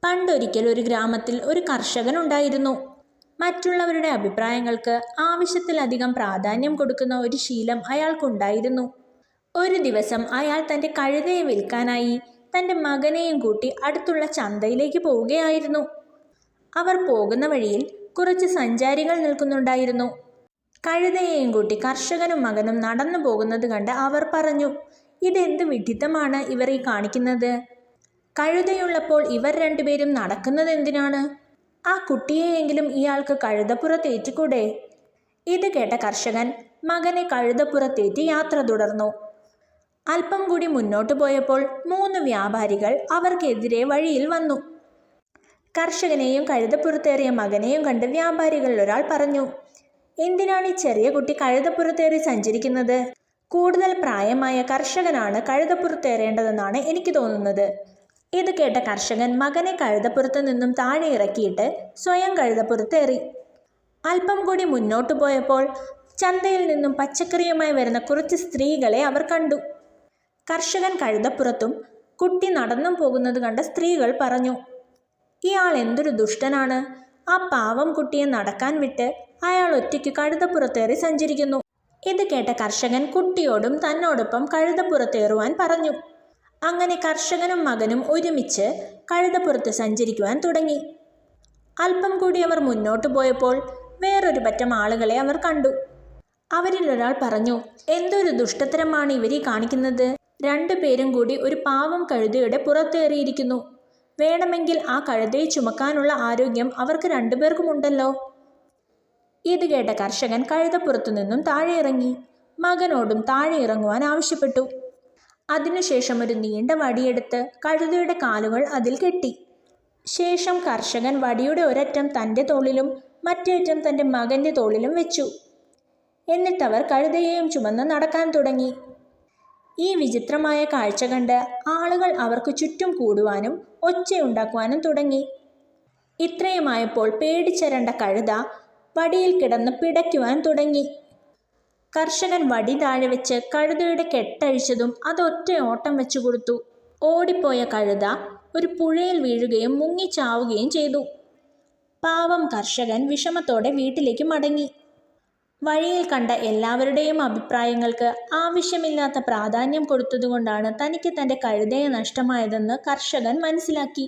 പണ്ടൊരിക്കൽ ഒരു ഗ്രാമത്തിൽ ഒരു കർഷകൻ ഉണ്ടായിരുന്നു. മറ്റുള്ളവരുടെ അഭിപ്രായങ്ങൾക്ക് ആവശ്യത്തിലധികം പ്രാധാന്യം കൊടുക്കുന്ന ഒരു ശീലം അയാൾക്കുണ്ടായിരുന്നു. ഒരു ദിവസം അയാൾ തൻ്റെ കഴുതയെ വിൽക്കാനായി തൻ്റെ മകനെയും കൂട്ടി അടുത്തുള്ള ചന്തയിലേക്ക് പോവുകയായിരുന്നു. അവർ പോകുന്ന വഴിയിൽ കുറച്ച് സഞ്ചാരികൾ നിൽക്കുന്നുണ്ടായിരുന്നു. കഴുതയെയും കൂട്ടി കർഷകനും മകനും നടന്നു പോകുന്നത് കണ്ട് അവർ പറഞ്ഞു, ഇതെന്ത് വിഡ്ഢിത്തമാണ് ഇവർ ഈ കാണിക്കുന്നത്? കഴുതയുള്ളപ്പോൾ ഇവർ രണ്ടുപേരും നടക്കുന്നത് എന്തിനാണ്? ആ കുട്ടിയെയെങ്കിലും ഇയാൾക്ക് കഴുതപ്പുറത്തേറ്റിക്കൂടെ? ഇത് കേട്ട കർഷകൻ മകനെ കഴുതപ്പുറത്തേറ്റി യാത്ര തുടർന്നു. അല്പം കൂടി മുന്നോട്ട് പോയപ്പോൾ 3 വ്യാപാരികൾ അവർക്കെതിരെ വഴിയിൽ വന്നു. കർഷകനെയും കഴുതപ്പുറത്തേറിയ മകനെയും കണ്ട് വ്യാപാരികളിൽ ഒരാൾ പറഞ്ഞു, എന്തിനാണ് ഈ ചെറിയ കുട്ടി കഴുതപ്പുറത്തേറി സഞ്ചരിക്കുന്നത്? കൂടുതൽ പ്രായമായ കർഷകനാണ് കഴുതപ്പുറത്തേറേണ്ടതെന്നാണ് എനിക്ക് തോന്നുന്നത്. ഇത് കേട്ട കർഷകൻ മകനെ കഴുതപ്പുറത്ത് നിന്നും താഴെ ഇറക്കിയിട്ട് സ്വയം കഴുതപ്പുറത്തേറി. അല്പം കൂടി മുന്നോട്ട് പോയപ്പോൾ ചന്തയിൽ നിന്നും പച്ചക്കറിയുമായി വരുന്ന കുറച്ച് സ്ത്രീകളെ അവർ കണ്ടു. കർഷകൻ കഴുതപ്പുറത്തും കുട്ടി നടന്നും പോകുന്നത് കണ്ട സ്ത്രീകൾ പറഞ്ഞു, ഇയാൾ എന്തൊരു ദുഷ്ടനാണ്! ആ പാവം കുട്ടിയെ നടക്കാൻ വിട്ട് അയാൾ ഒറ്റയ്ക്ക് കഴുതപ്പുറത്തേറി സഞ്ചരിക്കുന്നു. ഇത് കേട്ട കർഷകൻ കുട്ടിയോടും തന്നോടൊപ്പം കഴുതപ്പുറത്തേറുവാൻ പറഞ്ഞു. അങ്ങനെ കർഷകനും മകനും ഒരുമിച്ച് കഴുതപ്പുറത്ത് സഞ്ചരിക്കുവാൻ തുടങ്ങി. അല്പം കൂടി അവർ മുന്നോട്ട് പോയപ്പോൾ വേറൊരു പറ്റം ആളുകളെ അവർ കണ്ടു. അവരിൽ ഒരാൾ പറഞ്ഞു, എന്തൊരു ദുഷ്ടത്തരമാണ് ഇവരീ കാണിക്കുന്നത്! 2 പേരും കൂടി ഒരു പാവം കഴുതയുടെ പുറത്തേറിയിരിക്കുന്നു. വേണമെങ്കിൽ ആ കഴുതയെ ചുമക്കാനുള്ള ആരോഗ്യം അവർക്ക് 2 പേർക്കുമുണ്ടല്ലോ. ഇത് കേട്ട കർഷകൻ കഴുതപ്പുറത്തു നിന്നും താഴെ ഇറങ്ങി മകനോടും താഴെ ഇറങ്ങുവാൻ ആവശ്യപ്പെട്ടു. അതിനുശേഷം ഒരു നീണ്ട വടിയെടുത്ത് കഴുതയുടെ കാലുകൾ അതിൽ കെട്ടി. ശേഷം കർഷകൻ വടിയുടെ ഒരറ്റം തൻ്റെ തോളിലും മറ്റേ അറ്റം തൻ്റെ മകൻ്റെ തോളിലും വെച്ചു. എന്നിട്ടവർ കഴുതയെയും ചുമന്ന് നടക്കാൻ തുടങ്ങി. ഈ വിചിത്രമായ കാഴ്ച കണ്ട് ആളുകൾ അവർക്ക് ചുറ്റും കൂടുവാനും ഒച്ചയുണ്ടാക്കുവാനും തുടങ്ങി. ഇത്രയുമായപ്പോൾ പേടിച്ചരണ്ട കഴുത വടിയിൽ കിടന്ന് പിടയ്ക്കുവാൻ തുടങ്ങി. കർഷകൻ വടി താഴെ വെച്ച് കഴുതയുടെ കെട്ടഴിച്ചതും അതൊറ്റ ഓട്ടം വെച്ചു കൊടുത്തു. ഓടിപ്പോയ കഴുത ഒരു പുഴയിൽ വീഴുകയും മുങ്ങിച്ചാവുകയും ചെയ്തു. പാവം കർഷകൻ വിഷമത്തോടെ വീട്ടിലേക്ക് മടങ്ങി. വഴിയിൽ കണ്ട എല്ലാവരുടെയും അഭിപ്രായങ്ങൾക്ക് ആവശ്യമില്ലാത്ത പ്രാധാന്യം കൊടുത്തതുകൊണ്ടാണ് തനിക്ക് തൻ്റെ കഴുതയെ നഷ്ടമായതെന്ന് കർഷകൻ മനസ്സിലാക്കി.